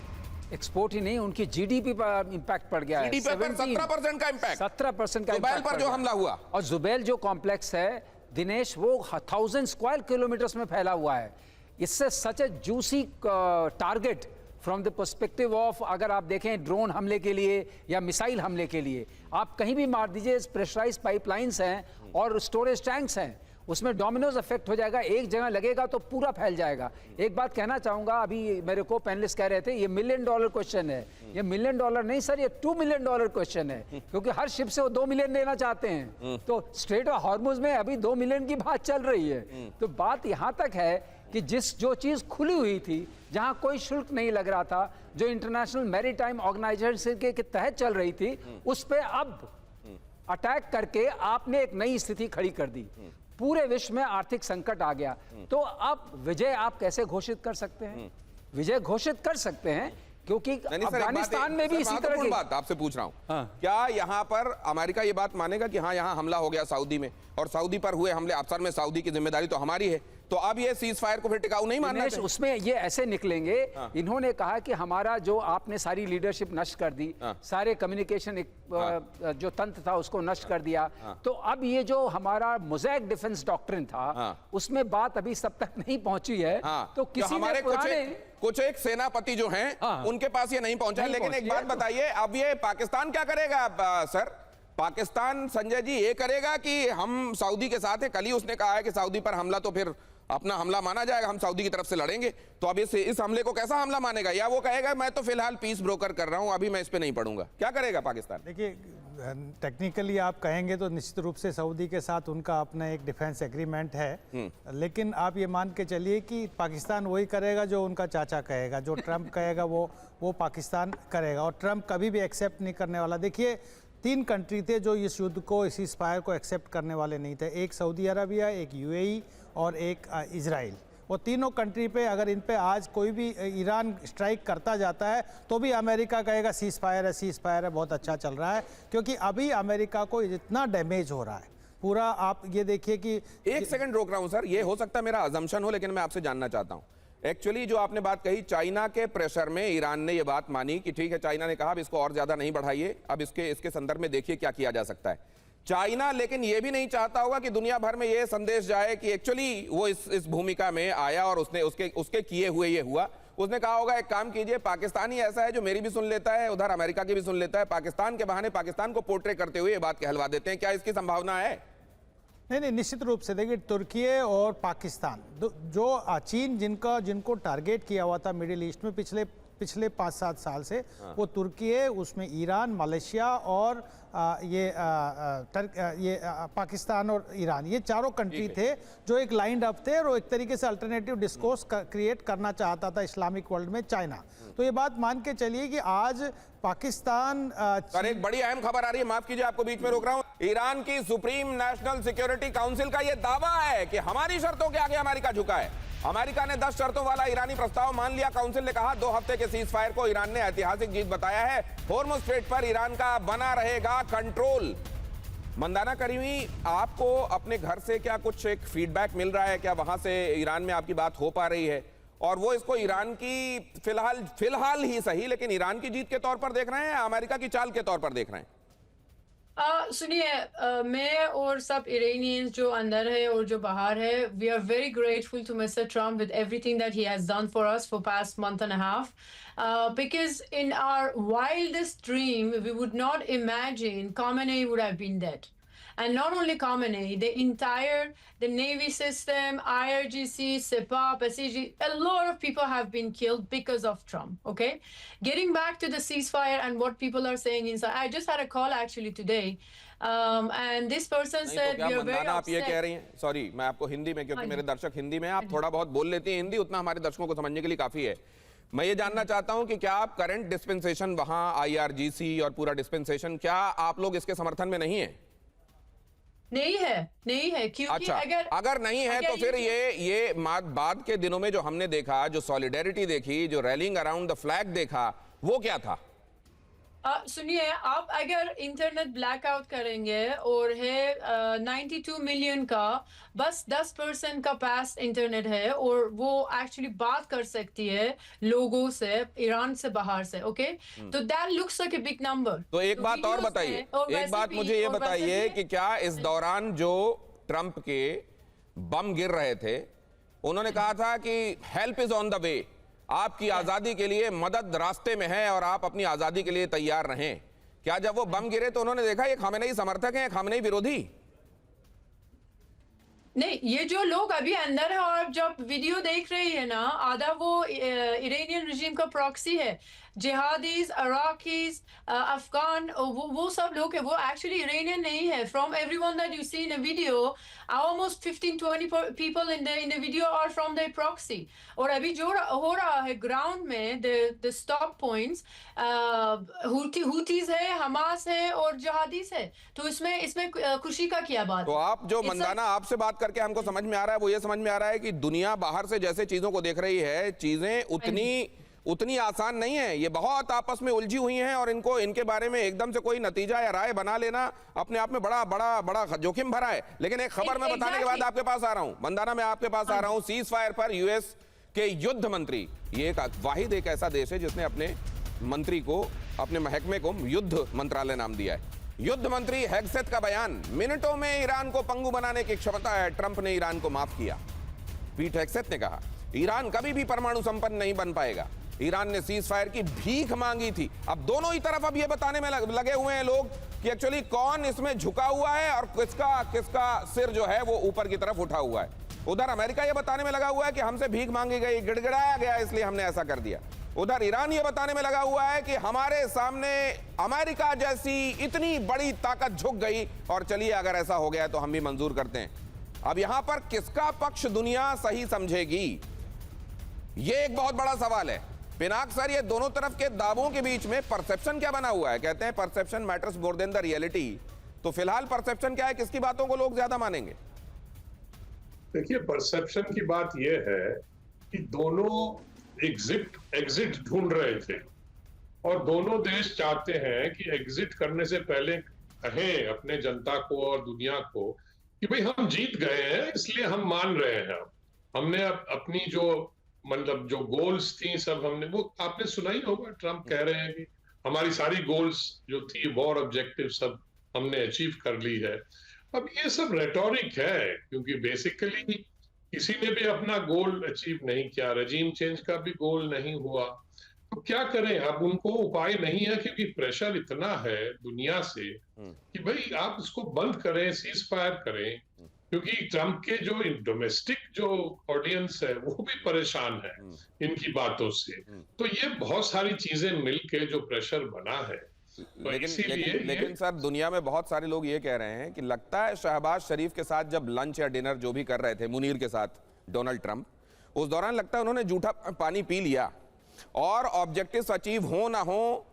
एक्सपोर्ट ही नहीं, उनकी जीडीपी पर इंपैक्ट पड़ गया है। जीडीपी पर 17% का इंपैक्ट, 17% का जुबैल पर जो हमला हुआ। और जुबैल जो कॉम्प्लेक्स है दिनेश, वो 1000 स्क्वायर किलोमीटर्स में फैला हुआ है। इससे such a juicy target from the perspective of, अगर आप देखें ड्रोन हमले के लिए या मिसाइल हमले के लिए, आप कहीं भी मार दीजिए। प्रेशराइज पाइपलाइंस हैं और स्टोरेज टैंक्स हैं, उसमें डोमिनोज इफेक्ट हो जाएगा। एक जगह लगेगा तो पूरा फैल जाएगा। एक बात कहना चाहूंगा, अभी मेरे को पैनलिस्ट कह रहे थे ये $1 मिलियन क्वेश्चन है। ये $1 मिलियन नहीं सर, ये $2 मिलियन क्वेश्चन है, क्योंकि हर शिप से वो 2 मिलियन लेना चाहते हैं। तो स्ट्रेट ऑफ हॉर्मुज में अभी 2 मिलियन की बात चल रही है। तो बात यहां तक है कि जो चीज खुली हुई थी, जहां कोई शुल्क नहीं लग रहा था, जो इंटरनेशनल मैरीटाइम ऑर्गेनाइजेशन के तहत चल रही थी, उस पर अब अटैक करके आपने एक नई स्थिति खड़ी कर दी। पूरे विश्व में आर्थिक संकट आ गया। तो अब विजय आप कैसे घोषित कर सकते हैं? विजय घोषित कर सकते हैं क्योंकि अफगानिस्तान में भी इसी तरह की बात आपसे पूछ रहा हूं। क्या यहां पर अमेरिका ये बात मानेगा कि हाँ यहां हमला हो गया सऊदी में, और सऊदी पर हुए हमले अफसर में सऊदी की जिम्मेदारी तो हमारी है, तो अब ये सीज फायर को फिर टिकाऊ नहीं मानना चाहिए? उसमें ये ऐसे निकलेंगे। इन्होंने कहा कि हमारा जो आपने सारी लीडरशिप नष्ट कर दी, सारे कम्युनिकेशन जो तंत्र था उसको नष्ट कर दिया। तो अब ये जो हमारा मोज़ैक डिफेंस डॉक्ट्रिन था, उसमें बात अभी सब तक नहीं पहुंची है। तो किसी हमारे कुछ एक सेनापति जो हैं उनके पास ये नहीं पहुंचा। लेकिन एक बात बताइए, अब ये पाकिस्तान क्या करेगा सर? पाकिस्तान संजय जी ये करेगा कि हम सऊदी के साथ है? कल ही उसने कहा है कि सऊदी पर हमला तो फिर अपना हमला माना जाएगा, हम सऊदी की तरफ से लड़ेंगे। तो अब इस हमले को कैसा हमला मानेगा? या वो कहेगा मैं तो फिलहाल पीस ब्रोकर कर रहा हूं, अभी मैं इस पे नहीं पढ़ूंगा? क्या करेगा पाकिस्तान? देखिए, टेक्निकली आप कहेंगे तो निश्चित रूप से सऊदी के साथ उनका अपना एक डिफेंस एग्रीमेंट है, लेकिन आप ये मान के चलिए कि पाकिस्तान वही करेगा जो उनका चाचा कहेगा, जो ट्रंप कहेगा वो पाकिस्तान करेगा, और ट्रंप कभी भी एक्सेप्ट नहीं करने वाला। देखिए, 3 कंट्री थे जो इस युद्ध को, इस सीज़फायर को एक्सेप्ट करने वाले नहीं थे। एक सऊदी अरबिया, एक यूएई और एक इजराइल। वो तीनों कंट्री पे अगर इन पे आज कोई भी ईरान स्ट्राइक करता जाता है तो भी अमेरिका कहेगा सीज़ फायर है, बहुत अच्छा चल रहा है, क्योंकि अभी अमेरिका को इतना डैमेज हो रहा है पूरा। आप ये देखिए कि 1 सेकंड रोक रहा हूं सर, ये हो सकता है मेरा अजम्पशन हो, लेकिन मैं आपसे जानना चाहता हूं। एक्चुअली जो आपने बात कही, चाइना के प्रेशर में ईरान ने ये बात मानी कि ठीक है, चाइना ने कहा अब इसको और ज्यादा नहीं बढ़ाइए, अब इसके संदर्भ में देखिए क्या किया जा सकता है। चाइना लेकिन ये भी नहीं चाहता होगा कि दुनिया भर में ये संदेश जाए कि एक्चुअली वो इस भूमिका में आया और उसने उसके किए हुए ये हुआ। उसने कहा होगा एक काम कीजिए, पाकिस्तान ही ऐसा है जो मेरी भी सुन लेता है, उधर अमेरिका की भी सुन लेता है, पाकिस्तान के बहाने पाकिस्तान को पोर्ट्रे करते हुए ये बात कहलवा देते हैं। क्या इसकी संभावना है? नहीं, निश्चित रूप से। देखिए, तुर्की और पाकिस्तान जो चीन जिनको टारगेट किया हुआ था मिडिल ईस्ट में पिछले 5-7 साल से, वो तुर्की है, उसमें ईरान, मलेशिया और पाकिस्तान और ईरान, ये चारों कंट्री थे जो एक लाइंड अप थे और एक तरीके से अल्टरनेटिव डिस्कोर्स क्रिएट करना चाहता था इस्लामिक वर्ल्ड में चाइना। तो ये बात मान के चलिए कि आज पाकिस्तान सर, एक बड़ी अहम खबर आ रही है, माफ कीजिए आपको बीच में रोक रहा हूं। ईरान की सुप्रीम नेशनल सिक्योरिटी काउंसिल का यह दावा है कि हमारी शर्तों के आगे अमेरिका झुका है। अमेरिका ने 10 शर्तों वाला ईरानी प्रस्ताव मान लिया। काउंसिल ने कहा 2 हफ्ते के सीज फायर को ईरान ने ऐतिहासिक जीत बताया है। होर्मुज स्ट्रेट पर ईरान का बना रहेगा कंट्रोल। मंदाना करीमी, आपको अपने घर से क्या कुछ एक फीडबैक मिल रहा है क्या? वहां से ईरान में आपकी बात हो पा रही है और वो इसको ईरान की फिलहाल ही सही लेकिन ईरान की जीत के तौर पर देख रहे हैं या अमेरिका की चाल के तौर पर देख रहे हैं? सुनिए, मैं और सब इरानियंस जो अंदर है और जो बाहर है, we are very grateful to Mister Trump with everything that he has done for us for past month and half, because in our wildest dream we would not imagine Khamenei would have been dead. And not only Khamenei, the Navy system, IRGC, Sepah, PSIG, a lot of people have been killed because of Trump, okay? Getting back to the ceasefire and what people are saying inside, I just had a call actually today, and this person नहीं, said, तो क्या we are very Mandanna आप ये upset. कह रही हैं? Sorry, मैं आपको हिंदी में, क्योंकि हाँ जी। मेरे दर्शक हिंदी में हैं, आप थोड़ा बहुत बोल लेती हैं हिंदी, उतना हमारे दर्शकों को समझने के लिए काफी है। मैं ये जानना चाहता हूं कि क्या आप करंट डिस्पेंसेशन वहां IRGC और पूरा डिस्पेंसेशन, क्या आप लोग इसके समर्थन में नहीं है? नहीं है, क्योंकि अच्छा, अगर नहीं है तो फिर ये ये बाद के दिनों में जो हमने देखा, जो सॉलिडेरिटी देखी, जो रैलिंग अराउंड द फ्लैग देखा, वो क्या था? सुनिए, आप अगर इंटरनेट ब्लैकआउट करेंगे और है 92 मिलियन का बस 10% का पास इंटरनेट है और वो एक्चुअली बात कर सकती है लोगों से ईरान से बाहर से, ओके? तो that looks like a big number. तो एक बात और बताइए, एक बात मुझे ये बताइए कि क्या इस दौरान जो ट्रंप के बम गिर रहे थे, उन्होंने कहा था कि help is on the way, आपकी आजादी के लिए मदद रास्ते में है और आप अपनी आजादी के लिए तैयार रहें। क्या जब वो बम गिरे तो उन्होंने देखा ये खामेनेई समर्थक हैं, खामेनेई विरोधी? नहीं, ये जो लोग अभी अंदर है और जब वीडियो देख रही है ना, आधा वो इरानियन रिजीम का प्रॉक्सी है। जिहादीज, अराकीज, अफगान, वो सब लोग है, वो एक्चुअली इरानियन नहीं है। From everyone that you see in a video, almost 15-20 people in the video are from the proxy. और अभी जो हो रहा है ग्राउंड में, द स्टॉप पॉइंट्स हुतीज है, हमास है और जिहादीज है। तो इसमें खुशी का क्या बात? तो आप जो मंदाना, आपसे बात करके हमको समझ में आ रहा है, वो ये समझ में आ रहा है कि दुनिया बाहर से जैसे चीजों को देख रही है, चीजें उतनी आसान नहीं है। ये बहुत आपस में उलझी हुई हैं और इनके बारे में एकदम से कोई नतीजा या राय बना लेना अपने आप में बड़ा जोखिम भरा है। लेकिन एक खबर मैं बताने के बाद आपके पास आ रहा हूं मंदाना, मैं आपके पास आ रहा हूं। सीज फायर पर यूएस के युद्ध मंत्री, ये एक ऐसा देश है जिसने अपने मंत्री को, अपने महकमे को युद्ध मंत्रालय नाम दिया है। युद्ध मंत्री हेग्सेथ का बयान, मिनटों में ईरान को पंगु बनाने की क्षमता है, ट्रंप ने ईरान को माफ किया। पीट हेग्सेथ ने कहा ईरान कभी भी परमाणु संपन्न नहीं बन पाएगा। ईरान ने सीज फायर की भीख मांगी थी। अब दोनों ही तरफ अब ये बताने में लगे हुए हैं लोग कि एक्चुअली कौन इसमें झुका हुआ है और किसका सिर जो है वो ऊपर की तरफ उठा हुआ है। उधर अमेरिका ये बताने में लगा हुआ है कि हमसे भीख मांगी गई, गिड़गिड़ाया गया, इसलिए हमने ऐसा कर दिया। उधर ईरान ये बताने में लगा हुआ है कि हमारे सामने अमेरिका जैसी इतनी बड़ी ताकत झुक गई और चलिए अगर ऐसा हो गया तो हम भी मंजूर करते हैं। अब यहां पर किसका पक्ष दुनिया सही समझेगी, ये एक बहुत बड़ा सवाल है। पिनाक सर, ये दोनों तरफ के दावों के बीच में परसेप्शन क्या बना हुआ है? कहते हैं perception matters more than the reality. तो फिलहाल परसेप्शन क्या है, किसकी बातों को लोग ज्यादा मानेंगे? देखिए, परसेप्शन की बात यह है कि दोनों एग्जिट ढूंढ रहे थे और दोनों देश चाहते हैं कि एग्जिट करने से पहले कहें अपने जनता को और दुनिया को कि भाई हम जीत गए हैं, इसलिए हम मान रहे हैं। हमने अपनी जो मतलब जो गोल्स थी सब हमने, वो आपने सुना ही होगा, ट्रम्प कह रहे हैं कि हमारी सारी गोल्स जो थी, वॉर ऑब्जेक्टिव, सब हमने अचीव कर ली है। अब ये सब रेटोरिक है, क्योंकि बेसिकली किसी ने भी अपना गोल अचीव नहीं किया, रजीम चेंज का भी गोल नहीं हुआ। तो क्या करें, अब उनको उपाय नहीं है क्योंकि प्रेशर इतना है दुनिया से कि भाई आप इसको बंद करें, सीज फायर करें, क्योंकि ट्रम्प के जो डोमेस्टिक जो ऑडियंस है वो भी परेशान है इनकी बातों से। तो ये बहुत सारी चीजें मिलके जो प्रेशर बना है। तो लेकिन सर, दुनिया में बहुत सारे लोग ये कह रहे हैं कि लगता है शहबाज शरीफ के साथ जब लंच या डिनर जो भी कर रहे थे मुनीर के साथ डोनाल्ड ट्रंप, उस दौरान लगता है उन्होंने जूठा पानी पी लिया और ऑब्जेक्टिव्स अचीव हो ना हो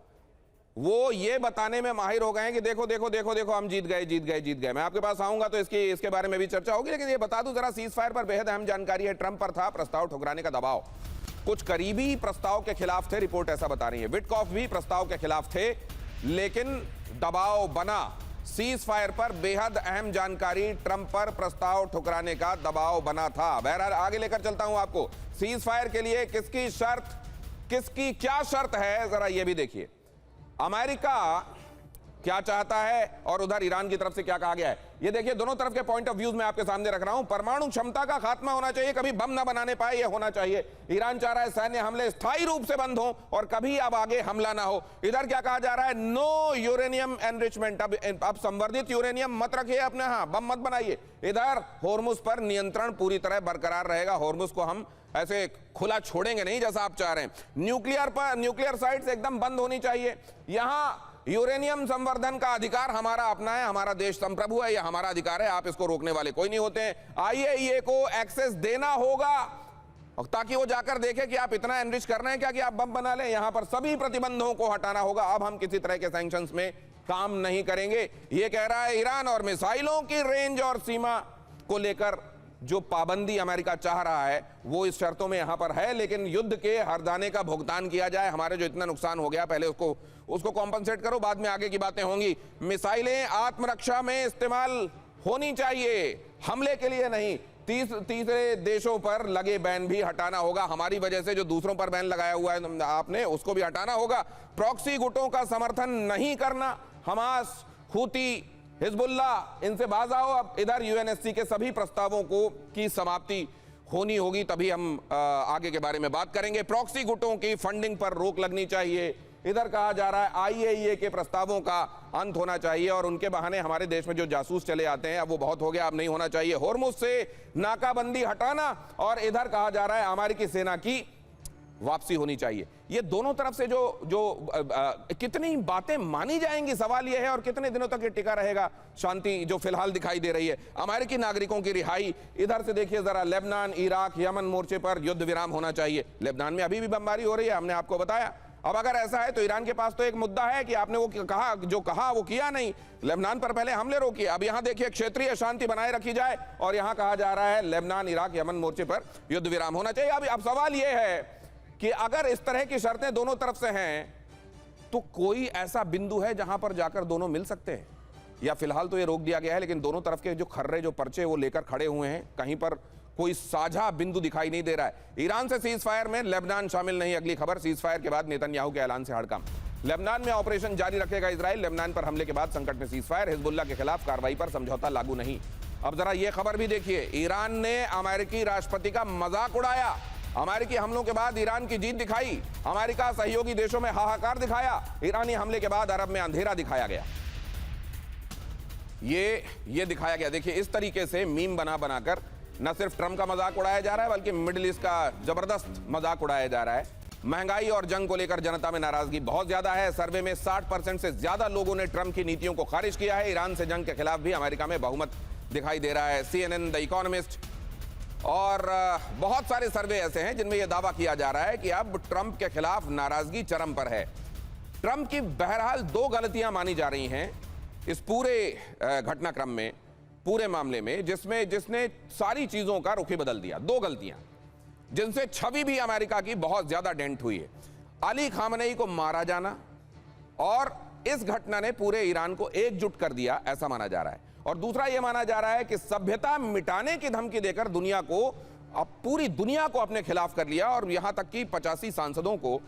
वो ये बताने में माहिर हो गए हैं कि देखो देखो देखो देखो हम जीत गए। मैं आपके पास आऊंगा तो इसके बारे में भी चर्चा होगी, लेकिन ये बता दूं जरा, सीज फायर पर बेहद अहम जानकारी है। ट्रंप पर था प्रस्ताव ठुकराने का दबाव, कुछ करीबी प्रस्ताव के खिलाफ थे, रिपोर्ट ऐसा बता रही है। विटकॉफ भी प्रस्ताव के खिलाफ थे, लेकिन दबाव बना सीज फायर पर बेहद अहम जानकारी, ट्रंप पर प्रस्ताव ठुकराने का दबाव बना था। बहरहाल आगे लेकर चलता हूं आपको। सीज फायर के लिए किसकी शर्त, किसकी क्या शर्त है, जरा यह भी देखिए। अमेरिका क्या चाहता है और उधर ईरान की तरफ से क्या कहा गया है, ये देखिए। दोनों तरफ के पॉइंट ऑफ व्यूज मैं आपके सामने रख रहा हूं। परमाणु क्षमता का खात्मा होना चाहिए, कभी बम ना बनाने पाए, यह होना चाहिए। ईरान चाह रहा है सैन्य हमले स्थायी रूप से बंद हो और कभी अब आगे हमला ना हो। इधर क्या कहा जा रहा है, नो यूरेनियम एनरिचमेंट, अब संवर्धित यूरेनियम मत रखिए अपने, हाँ बम मत बनाइए। इधर होर्मुज पर नियंत्रण पूरी तरह बरकरार रहेगा, होर्मुज को हम ऐसे खुला छोड़ेंगे नहीं जैसा आप चाह रहे हैं। न्यूक्लियर साइट्स एकदम बंद होनी चाहिए। यहां यूरेनियम संवर्धन का अधिकार हमारा अपना है, हमारा देश संप्रभु है, यह हमारा अधिकार है, आप इसको रोकने वाले कोई नहीं होते हैं। आईएईए को एक्सेस देना होगा ताकि वो जाकर देखे कि आप इतना एनरिच कर रहे हैं क्या कि आप बम बना लें। यहां पर सभी प्रतिबंधों को हटाना होगा। अब हम किसी तरह के सैंक्शंस में काम नहीं करेंगे, ये कह रहा है ईरान। और मिसाइलों की रेंज और सीमा को लेकर जो पाबंदी अमेरिका चाह रहा है वो इस शर्तों में यहां पर है, लेकिन युद्ध के हरजाने का भुगतान किया जाए। हमारे जो इतना नुकसान हो गया पहले उसको कॉम्पनसेट करो, बाद में आगे की बातें होंगी। मिसाइलें आत्मरक्षा में इस्तेमाल होनी चाहिए, हमले के लिए नहीं। तीसरे देशों पर लगे बैन भी हटाना होगा। हमारी वजह से जो दूसरों पर बैन लगाया हुआ है आपने, उसको भी हटाना होगा। प्रॉक्सी गुटों का समर्थन नहीं करना, हमास, हूती, हिजबुल्ला, इनसे बाज आओ। अब इधर यूएनएससी के सभी प्रस्तावों की समाप्ति होनी होगी, तभी हम आगे के बारे में बात करेंगे। प्रॉक्सी गुटों की फंडिंग पर रोक लगनी चाहिए। इधर कहा जा रहा है आईएईए के प्रस्तावों का अंत होना चाहिए और उनके बहाने हमारे देश में जो जासूस चले आते हैं अब वो बहुत हो गया, अब नहीं होना चाहिए। होर्मुज से नाकाबंदी हटाना और इधर कहा जा रहा है अमेरिकी सेना की वापसी होनी चाहिए। ये दोनों तरफ से कितनी बातें मानी जाएंगी, सवाल यह है, और कितने दिनों तक ये टिका रहेगा शांति जो फिलहाल दिखाई दे रही है। अमेरिकी नागरिकों की रिहाई, इधर से देखिए जरा, लेबनान, इराक, यमन मोर्चे पर युद्ध विराम होना चाहिए। लेबनान में अभी भी बमबारी हो रही है, हमने आपको बताया। अब अगर ऐसा है तो ईरान के पास तो एक मुद्दा है कि आपने वो कहा वो किया नहीं, लेबनान पर पहले हमले रोकिए। अब यहां देखिए क्षेत्रीय शांति बनाए रखी जाए और यहां कहा जा रहा है लेबनान, इराक, यमन मोर्चे पर युद्ध विराम होना चाहिए। अब सवाल यह है कि अगर इस तरह की शर्तें दोनों तरफ से हैं तो कोई ऐसा बिंदु है जहां पर जाकर दोनों मिल सकते हैं, या फिलहाल तो ये रोक दिया गया है, लेकिन दोनों तरफ के जो खर्रे, जो पर्चे वो लेकर खड़े हुए हैं, कहीं पर कोई साझा बिंदु दिखाई नहीं दे रहा है। ईरान से सीज फायर में लेबनान शामिल नहीं, अगली खबर। सीज फायर के बाद नेतन्याहू के ऐलान से हड़कंप। लेबनान में ऑपरेशन जारी रखेगा इजराइल, लेबनान पर हमले के बाद संकट में सीज फायर। हिजबुल्लाह के खिलाफ कार्रवाई पर समझौता लागू नहीं। अब जरा ये खबर भी देखिए, ईरान ने अमेरिकी राष्ट्रपति का मजाक उड़ाया। अमेरिकी हमलों के बाद ईरान की जीत दिखाई, अमेरिका सहयोगी देशों में हाहाकार दिखाया। ईरानी हमले के बाद अरब में अंधेरा दिखाया गया, ये दिखाया गया। देखिए इस तरीके से मीम बनाकर न सिर्फ ट्रंप का मजाक उड़ाया जा रहा है बल्कि मिडिल ईस्ट का जबरदस्त मजाक उड़ाया जा रहा है। महंगाई और जंग को लेकर जनता में नाराजगी बहुत ज्यादा है। सर्वे में 60% से ज्यादा लोगों ने ट्रंप की नीतियों को खारिज किया है। ईरान से जंग के खिलाफ भी अमेरिका में बहुमत दिखाई दे रहा है। CNN, द इकोनॉमिस्ट और बहुत सारे सर्वे ऐसे हैं जिनमें यह दावा किया जा रहा है कि अब ट्रंप के खिलाफ नाराजगी चरम पर है। ट्रंप की बहरहाल 2 गलतियां मानी जा रही हैं इस पूरे घटनाक्रम में, पूरे मामले में, जिसने सारी चीजों का रुख ही बदल दिया। 2 गलतियां जिनसे छवि भी अमेरिका की बहुत ज्यादा डेंट हुई है। अली खामनेई को मारा जाना और इस घटना ने पूरे ईरान को एकजुट कर दिया, ऐसा माना जा रहा है। और दूसरा यह माना जा रहा है कि सभ्यता मिटाने की धमकी देकर पूरी दुनिया को अपने खिलाफ कर लिया और यहां तक कि 85 सांसदों को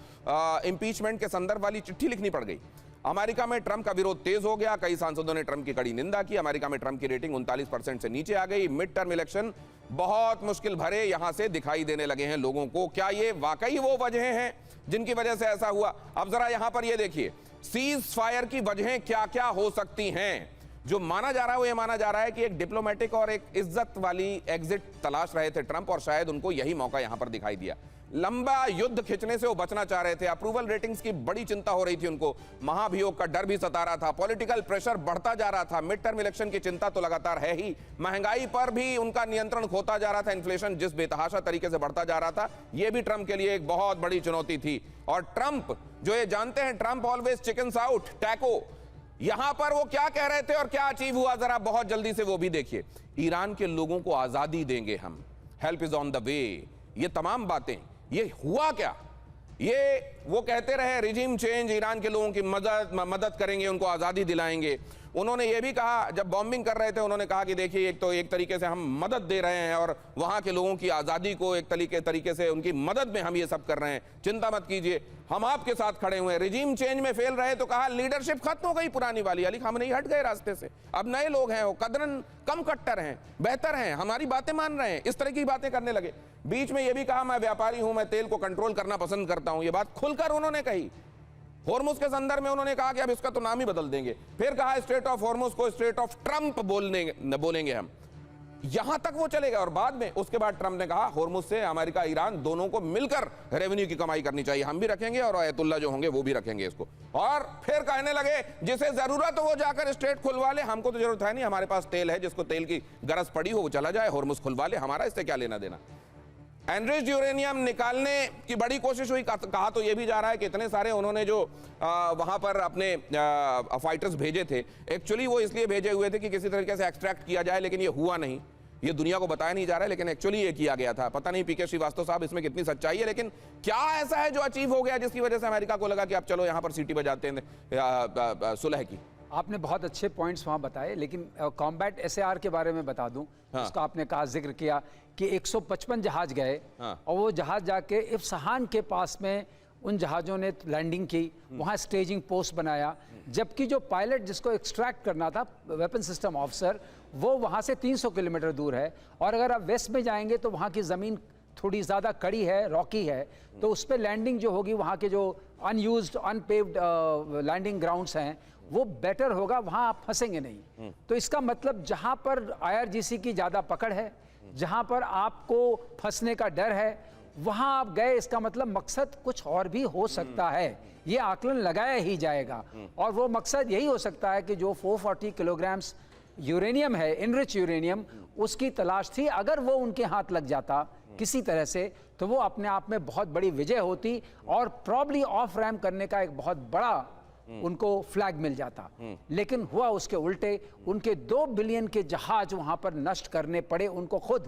इंपीचमेंट के संदर्भ वाली चिट्ठी लिखनी पड़ गई। अमेरिका में ट्रंप का विरोध तेज हो गया, कई सांसदों ने ट्रंप की कड़ी निंदा की। अमेरिका में ट्रंप की रेटिंग 39% से नीचे आ गई। मिड टर्म इलेक्शन बहुत मुश्किल भरे यहां से दिखाई देने लगे हैं लोगों को। क्या ये वाकई वो वजहें हैं जिनकी वजह से ऐसा हुआ? अब जरा यहां पर ये देखिए, सीज फायर की वजहें क्या क्या हो सकती हैं। जो माना जा रहा है वो ये माना जा रहा है कि एक डिप्लोमेटिक और एक इज्जत वाली एग्जिट तलाश रहे थे ट्रंप और शायद उनको यही मौका यहां पर दिखाई दिया। लंबा युद्ध खिंचने से वो बचना चाह रहे थे। अप्रूवल रेटिंग्स की बड़ी चिंता हो रही थी उनको, महाभियोग का डर भी सता रहा था, पॉलिटिकल प्रेशर बढ़ता जा रहा था, मिड टर्म इलेक्शन की चिंता तो लगातार है ही, महंगाई पर भी उनका नियंत्रण खोता जा रहा था, इन्फ्लेशन जिस बेतहाशा तरीके से बढ़ता जा रहा था, यह भी ट्रंप के लिए एक बहुत बड़ी चुनौती थी। और ट्रंप जो ये जानते हैं, Trump always chickens out, taco, यहां पर वो क्या कह रहे थे और क्या अचीव हुआ, जरा बहुत जल्दी से वो भी देखिए। ईरान के लोगों को आजादी देंगे हम, help is on the way, ये तमाम बातें, ये हुआ क्या? ये वो कहते रहे रिजीम चेंज, ईरान के लोगों की मदद करेंगे, उनको आजादी दिलाएंगे। उन्होंने ये भी कहा, जब बॉम्बिंग कर रहे थे उन्होंने कहा कि देखिए एक तो एक तरीके से हम मदद दे रहे हैं और वहां के लोगों की आज़ादी को एक तरीके से उनकी मदद में हम ये सब कर रहे हैं, चिंता मत कीजिए, हम आपके साथ खड़े हुए हैं। रिजीम चेंज में फेल रहे तो कहा लीडरशिप खत्म हो गई पुरानी वाली, अली खामनेई हट गए रास्ते से, अब नए लोग हैं, वो कदरन कम कट्टर हैं, बेहतर हैं, हमारी बातें मान रहे हैं, इस तरह की बातें करने लगे। बीच में ये भी कहा मैं व्यापारी हूं, मैं तेल को कंट्रोल करना पसंद करता हूं, ये बात खुलकर उन्होंने कही। हॉर्मुज के संदर्भ में उन्होंने कहा कि अब इसका तो नाम ही बदल देंगे, फिर कहा स्ट्रेट ऑफ हॉर्मुज को स्ट्रेट ऑफ ट्रंप बोलेंगे हम, यहां तक वो चले गए। और बाद में उसके बाद ट्रंप ने कहा हॉर्मुज से अमेरिका ईरान दोनों को मिलकर रेवेन्यू की कमाई करनी चाहिए, हम भी रखेंगे और आयतुल्ला जो होंगे वो भी रखेंगे इसको। और फिर कहने लगे जिसे जरूरत हो वो जाकर स्ट्रेट खुलवा ले, हमको तो जरूरत है नहीं, हमारे पास तेल है, जिसको तेल की गरज पड़ी हो वो चला जाए, हॉर्मुज खुलवा ले, हमारा इससे क्या लेना देना। एनरिच्ड यूरेनियम निकालने की बड़ी कोशिश हुई, कहा तो ये भी जा रहा है कि इतने सारे उन्होंने जो वहां पर अपने फाइटर्स भेजे थे, एक्चुअली वो इसलिए भेजे हुए थे कि किसी तरीके से एक्सट्रैक्ट किया जाए, लेकिन ये हुआ नहीं, ये दुनिया को बताया नहीं जा रहा है, लेकिन एक्चुअली ये किया गया था। पता नहीं पीके श्रीवास्तव साहब इसमें कितनी सच्चाई है, लेकिन क्या ऐसा है जो अचीव हो गया जिसकी वजह से अमेरिका को लगा कि अब चलो यहां पर सीटी बजाते हैं सुलह की। आपने बहुत अच्छे पॉइंट्स वहाँ बताए, लेकिन कॉम्बैट एसएआर के बारे में बता दूं, हाँ। उसका आपने कहा, जिक्र किया कि 155 जहाज गए, हाँ। और वो जहाज जाके इफ्सहान के पास में उन जहाज़ों ने लैंडिंग की, वहाँ स्टेजिंग पोस्ट बनाया, जबकि जो पायलट जिसको एक्सट्रैक्ट करना था, वेपन सिस्टम ऑफिसर, वो वहाँ से 300 किलोमीटर दूर है। और अगर आप वेस्ट में जाएंगे तो वहाँ की ज़मीन थोड़ी ज़्यादा कड़ी है, रॉकी है, तो उस पर लैंडिंग जो होगी, वहाँ के जो अनयूज्ड अनपेव्ड लैंडिंग ग्राउंड्स हैं वो बेटर होगा, वहाँ आप फंसेंगे नहीं। तो इसका मतलब जहाँ पर IRGC की ज़्यादा पकड़ है, जहाँ पर आपको फंसने का डर है, वहाँ आप गए, इसका मतलब मकसद कुछ और भी हो सकता है, ये आकलन लगाया ही जाएगा। और वो मकसद यही हो सकता है कि जो 440 किलोग्राम्स यूरेनियम है, इनरिच यूरेनियम, उसकी तलाश थी, अगर वो उनके हाथ लग जाता किसी तरह से तो वो अपने आप में बहुत बड़ी विजय होती और प्रॉब्ली ऑफ रैम्प करने का एक बहुत बड़ा उनको फ्लैग मिल जाता। लेकिन हुआ उसके उल्टे, उनके 2 बिलियन के जहाज वहां पर नष्ट करने पड़े उनको खुद,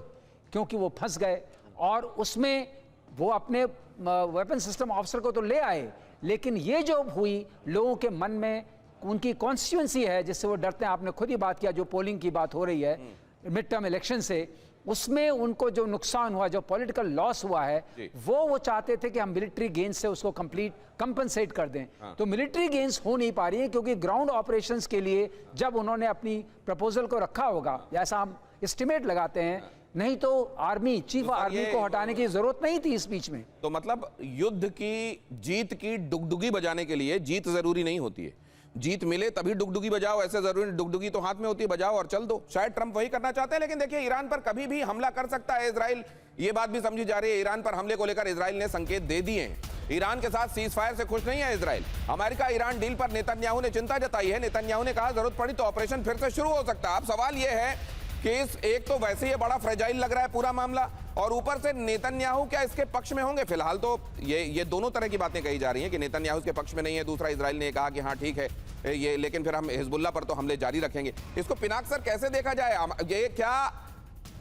क्योंकि वो फंस गए। और उसमें वो अपने वेपन सिस्टम ऑफिसर को तो ले आए, लेकिन ये जो हुई लोगों के मन में, उनकी कॉन्स्टिट्यूंसी है जिससे वो डरते हैं, आपने खुद ही बात किया, जो पोलिंग की बात हो रही है मिड टर्म इलेक्शन से, उसमें उनको जो नुकसान हुआ, जो पॉलिटिकल लॉस हुआ है, वो चाहते थे कि हम मिलिट्री गेन्स से उसको कंप्लीट कंपनसेट कर दें। तो मिलिट्री गेन्स हो नहीं पा रही है, क्योंकि ग्राउंड ऑपरेशंस के लिए जब उन्होंने अपनी प्रपोजल को रखा होगा, जैसा हम एस्टिमेट लगाते हैं, नहीं तो आर्मी चीफ आर्मी को हटाने की जरूरत नहीं थी इस बीच में। तो मतलब युद्ध की जीत की डुगडुगी बजाने के लिए जीत जरूरी नहीं होती है, जीत मिले तभी डुगडुगी बजाओ, ऐसे जरूरी डुगडुगी तो हाथ में होती है, बजाओ और चल दो। शायद ट्रंप वही करना चाहते हैं, लेकिन देखिए ईरान पर कभी भी हमला कर सकता है इजराइल, ये बात भी समझी जा रही है। ईरान पर हमले को लेकर इजराइल ने संकेत दे दिए हैं। ईरान के साथ सीज फायर से खुश नहीं है इजराइल। अमेरिका ईरान डील पर नेतन्याहू ने चिंता जताई है। नेतन्याहू ने कहा जरूरत पड़ी तो ऑपरेशन फिर से शुरू हो सकता है। अब सवाल यह है कि इस एक तो वैसे ही बड़ा फ्रेजाइल लग रहा है पूरा मामला, और ऊपर से नेतन्याहू क्या इसके पक्ष में होंगे? फिलहाल तो ये दोनों तरह की बातें कही जा रही हैं कि नेतन्याहू के पक्ष में नहीं है, दूसरा इजराइल ने कहा कि हाँ ठीक है ये, लेकिन फिर हम हिजबुल्लाह पर तो हमले जारी रखेंगे। इसको पिनाक सर कैसे देखा जाए? ये क्या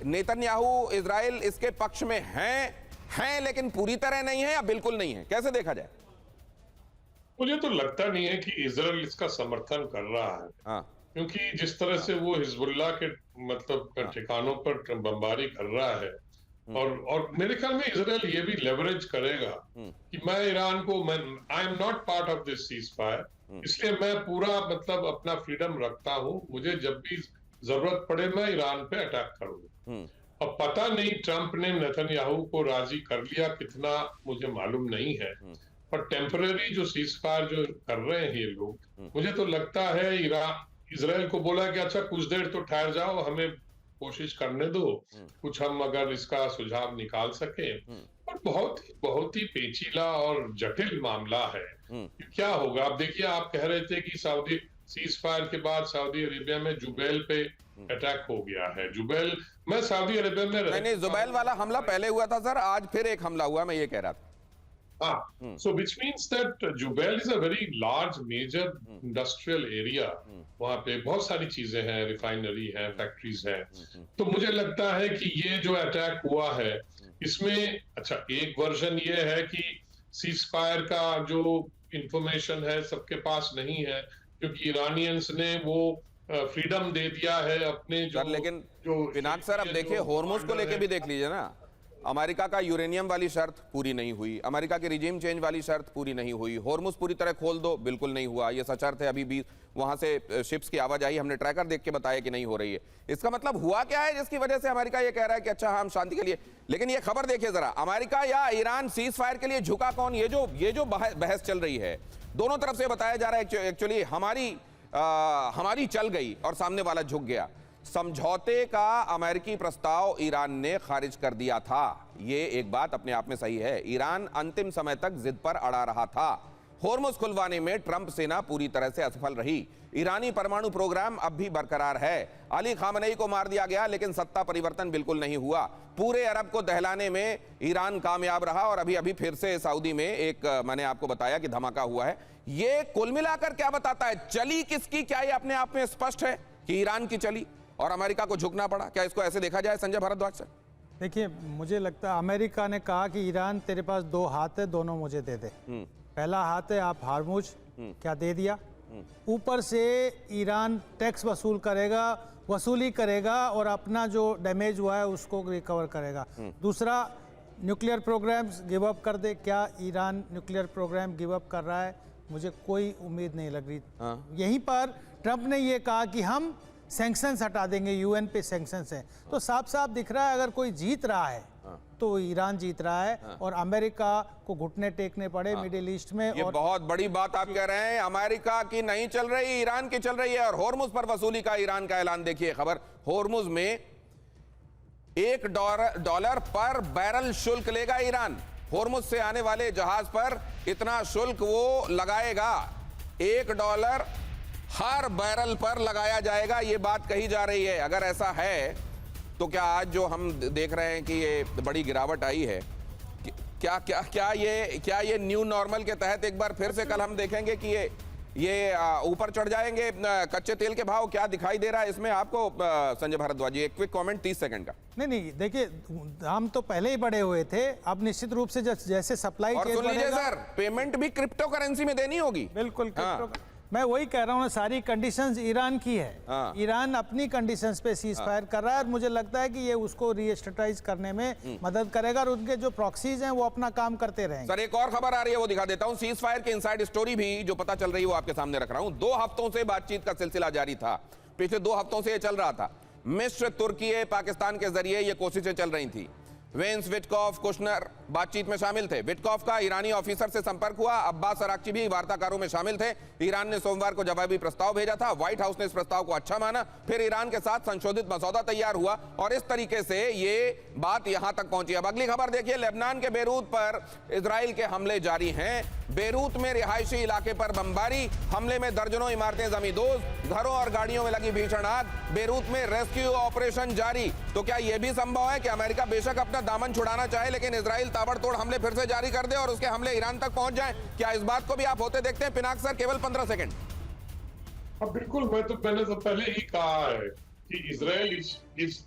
नेतन्याहू इजराइल इसके पक्ष में हैं लेकिन पूरी तरह नहीं है या बिल्कुल नहीं है, कैसे देखा जाए? मुझे तो लगता नहीं है कि इजराइल इसका समर्थन कर रहा है। हाँ, क्योंकि जिस तरह से वो हिजबुल्लाह के मतलब ठिकानों पर बमबारी कर रहा है, और मेरे ख्याल में इजराइल ये भी लेवरेज करेगा कि मैं ईरान को, I am not part of this cease fire, इसलिए मैं पूरा मतलब अपना फ्रीडम रखता हूं, मुझे जब भी जरूरत पड़े मैं ईरान पे अटैक करूंगा। अब पता नहीं ट्रंप ने नेतन्याहू को राजी कर लिया कितना, मुझे मालूम नहीं है, पर टेम्पररी जो सीज फायर जो कर रहे हैं ये लोग, मुझे तो लगता है इजराइल को बोला कि अच्छा कुछ देर तो ठहर जाओ, हमें कोशिश करने दो, कुछ हम अगर इसका सुझाव निकाल सके। और बहुत ही पेचीदा और जटिल मामला है कि क्या होगा। अब देखिए, आप कह रहे थे कि सऊदी सीज फायर के बाद सऊदी अरेबिया में जुबैल पे अटैक हो गया है। जुबैल, मैं सऊदी अरेबिया में नहीं, जुबैल वाला हमला पहले हुआ था सर, आज फिर एक हमला हुआ, मैं ये कह रहा था। So which means that Jubail is a very large major industrial area. वहाँ पे बहुत सारी चीजें हैं, रिफाइनरी है, फैक्ट्रीज हैं। तो मुझे लगता है कि ये जो अटैक हुआ है इसमें, अच्छा एक वर्जन ये है कि सीज फायर का जो इंफॉर्मेशन है सबके पास नहीं है, क्योंकि ईरानियंस ने वो फ्रीडम दे दिया है अपने जो सर लेकिन जो पिनाक सर अब देखिए होर्मुज को लेके भी देख लीजिए ना, अमेरिका का यूरेनियम वाली शर्त पूरी नहीं हुई, अमेरिका की रिजीम चेंज वाली शर्त पूरी नहीं हुई, होर्मुज पूरी तरह खोल दो, बिल्कुल नहीं हुआ, ये सशर्त है अभी भी वहां से शिप्स की आवाजाही हमने ट्रैकर देख के बताया कि नहीं हो रही है। इसका मतलब हुआ क्या है जिसकी वजह से अमेरिका ये कह रहा है कि अच्छा हम शांति के लिए, लेकिन ये खबर देखिए जरा, अमेरिका या ईरान सीज फायर के लिए झुका कौन? ये जो बहस चल रही है दोनों तरफ से बताया जा रहा है एक्चुअली हमारी चल गई और सामने वाला झुक गया। समझौते का अमेरिकी प्रस्ताव ईरान ने खारिज कर दिया था, ये एक बात अपने आप में सही है। ईरान अंतिम समय तक जिद पर अड़ा रहा था। होर्मुज खुलवाने में ट्रंप सेना पूरी तरह से असफल रही। ईरानी परमाणु प्रोग्राम अब भी बरकरार है। अली खामनेई को मार दिया गया लेकिन सत्ता परिवर्तन बिल्कुल नहीं हुआ। पूरे अरब को दहलाने में ईरान कामयाब रहा और अभी फिर से सऊदी में एक मैंने आपको बताया कि धमाका हुआ है। ये कुल मिलाकर क्या बताता है, चली किसकी? क्या ये अपने आप में स्पष्ट है कि ईरान की चली और अमेरिका को झुकना पड़ा? क्या इसको ऐसे देखा जाए संजय भारद्वाज सर? देखिए, मुझे लगता है अमेरिका ने कहा कि ईरान तेरे पास दो हाथ है, दोनों मुझे दे दे। पहला हाथ है आप हार्मुज, क्या दे दिया? ऊपर से ईरान टैक्स वसूली करेगा और अपना जो डैमेज हुआ है उसको रिकवर करेगा। दूसरा, न्यूक्लियर प्रोग्राम्स गिव अप कर दे। क्या Iran nuclear program give up कर रहा है? मुझे कोई उम्मीद नहीं लग रही। यहीं पर ट्रंप ने ये कहा कि हम सैंक्शंस हटा देंगे, यूएन पे सैंक्शंस हैं। तो साफ साफ दिख रहा है अगर कोई जीत रहा है तो ईरान जीत रहा है और अमेरिका को घुटने टेकने पड़े मिडिल ईस्ट में। ये और बहुत बड़ी बात आप कह रहे हैं, अमेरिका की नहीं चल रही, ईरान की चल रही है। और होर्मुज पर वसूली का ईरान का ऐलान देखिए खबर, होर्मुज में $1 पर बैरल शुल्क लेगा ईरान। होर्मुज से आने वाले जहाज पर इतना शुल्क वो लगाएगा, $1 हर बैरल पर लगाया जाएगा, ये बात कही जा रही है। अगर ऐसा है तो क्या आज जो हम देख रहे हैं कि ये बड़ी गिरावट आई है, क्या ये न्यू नॉर्मल के तहत एक बार फिर से कल हम देखेंगे कि ये ऊपर चढ़ जाएंगे कच्चे तेल के भाव? क्या दिखाई दे रहा है इसमें आपको संजय भारद्वाज जी? एक क्विक कमेंट 30 सेकंड का। नहीं, देखिए हम तो पहले ही बढ़े हुए थे, अब निश्चित रूप से जैसे सप्लाई और सुन लीजिए सर, पेमेंट भी क्रिप्टो करेंसी में देनी होगी। बिल्कुल मैं वही कह रहा हूँ, सारी कंडीशंस ईरान की है। ईरान अपनी कंडीशंस पे सीज फायर कर रहा है और मुझे लगता है कि ये उसको रीस्ट्रेटाइज करने में मदद करेगा और उनके जो प्रॉक्सीज हैं वो अपना काम करते रहेंगे। सर एक और खबर आ रही है वो दिखा देता हूं, सीज फायर की इनसाइड स्टोरी भी जो पता चल रही है वो आपके सामने रख रहा हूं। 2 हफ्तों से बातचीत का सिलसिला जारी था, पिछले 2 हफ्तों से ये चल रहा था। मिस्र, तुर्की, पाकिस्तान के जरिए ये कोशिशें चल रही थी। वेंस, विटकॉफ, कुशनर बातचीत में शामिल थे। विटकॉफ का ईरानी ऑफिसर से संपर्क हुआ। अब्बास अराक्ची भी वार्ताकारों में शामिल थे। ईरान ने सोमवार को जवाबी प्रस्ताव भेजा था। व्हाइट हाउस ने इस प्रस्ताव को अच्छा माना, फिर ईरान के साथ संशोधित मसौदा तैयार हुआ और इस तरीके से ये बात यहां तक पहुंची। अब अगली खबर देखिए, लेबनान के बेरूत पर इजराइल के हमले जारी हैं। बेरूत में रिहायशी इलाके पर बमबारी, हमले में दर्जनों इमारतें जमींदोज, घरों और गाड़ियों में लगी भीषण आग। बेरूत में रेस्क्यू ऑपरेशन जारी। तो क्या यह भी संभव है कि अमेरिका बेशक अपना दामन छुड़ाना चाहे लेकिन इजराइल ताबड़तोड़ हमले फिर से जारी कर दे और उसके हमले ईरान तक पहुंच जाएं? क्या इस बात को भी आप होते देखते हैं? पिनाक सर केवल 15 सेकंड। बिल्कुल, मैंने तो पहले ही कहा है कि Israel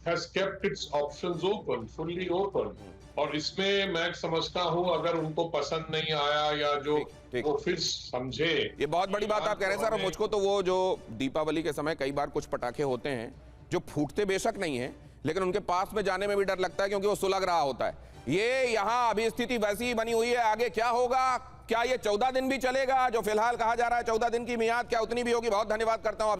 has kept it's options open, fully open. और इसमें मैं समझता हूं अगर उनको पसंद नहीं आया या जो वो फिर समझे। ये बहुत बड़ी बात आप कह रहे हैं सर। और मुझको तो वो जो दीपावली के समय कई बार कुछ पटाखे होते हैं जो फूटते बेशक नहीं है लेकिन उनके पास में जाने में भी डर लगता है क्योंकि वो सुलग रहा होता है। ये यहाँ अभी स्थिति वैसी ही बनी हुई है। आगे क्या होगा? क्या ये 14 दिन भी चलेगा जो फिलहाल कहा जा रहा है 14 दिन की मियाद, क्या उतनी भी होगी? बहुत धन्यवाद करता हूं।